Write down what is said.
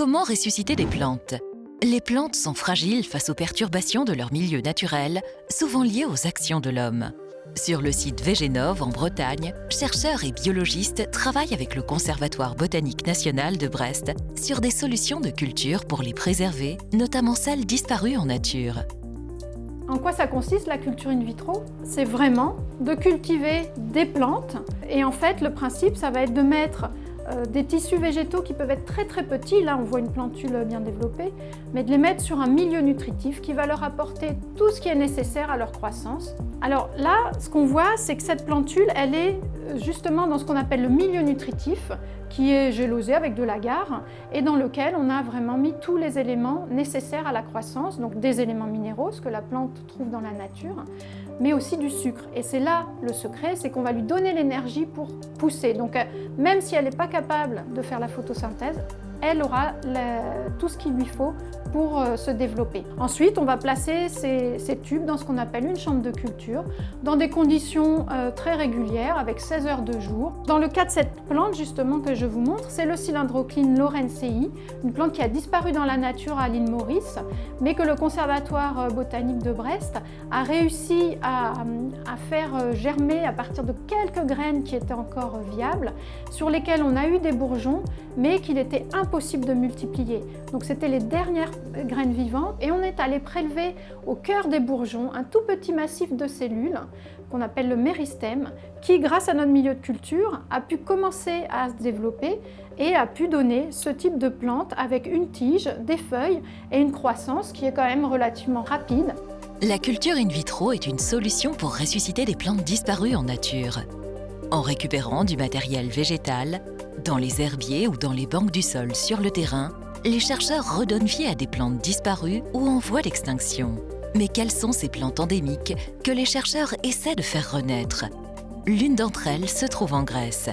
Comment ressusciter des plantes? Les plantes sont fragiles face aux perturbations de leur milieu naturel, souvent liées aux actions de l'homme. Sur le site Végénov en Bretagne, chercheurs et biologistes travaillent avec le Conservatoire botanique national de Brest sur des solutions de culture pour les préserver, notamment celles disparues en nature. En quoi ça consiste la culture in vitro? C'est vraiment de cultiver des plantes et en fait le principe ça va être de mettre des tissus végétaux qui peuvent être très très petits, là on voit une plantule bien développée, mais de les mettre sur un milieu nutritif qui va leur apporter tout ce qui est nécessaire à leur croissance. Alors là, ce qu'on voit, c'est que cette plantule, elle est justement dans ce qu'on appelle le milieu nutritif, qui est gélosé avec de l'agar, et dans lequel on a vraiment mis tous les éléments nécessaires à la croissance, donc des éléments minéraux, ce que la plante trouve dans la nature, mais aussi du sucre. Et c'est là le secret, c'est qu'on va lui donner l'énergie pour pousser. Donc même si elle n'est pas capable de faire la photosynthèse, elle aura tout ce qu'il lui faut pour se développer. Ensuite, on va placer ces tubes dans ce qu'on appelle une chambre de culture, dans des conditions très régulières, avec 16 heures de jour. Dans le cas de cette plante, justement, que je vous montre, c'est le Cylindrocline lawrencei, une plante qui a disparu dans la nature à l'île Maurice, mais que le Conservatoire botanique de Brest a réussi à faire germer à partir de quelques graines qui étaient encore viables, sur lesquelles on a eu des bourgeons, mais qu'il était impossible de multiplier. Donc c'était les dernières graines vivantes et on est allé prélever au cœur des bourgeons un tout petit massif de cellules qu'on appelle le méristème, qui grâce à notre milieu de culture a pu commencer à se développer et a pu donner ce type de plante avec une tige, des feuilles et une croissance qui est quand même relativement rapide. La culture in vitro est une solution pour ressusciter des plantes disparues en nature. En récupérant du matériel végétal, dans les herbiers ou dans les banques du sol sur le terrain, les chercheurs redonnent vie à des plantes disparues ou en voie d'extinction. Mais quelles sont ces plantes endémiques que les chercheurs essaient de faire renaître? L'une d'entre elles se trouve en Grèce.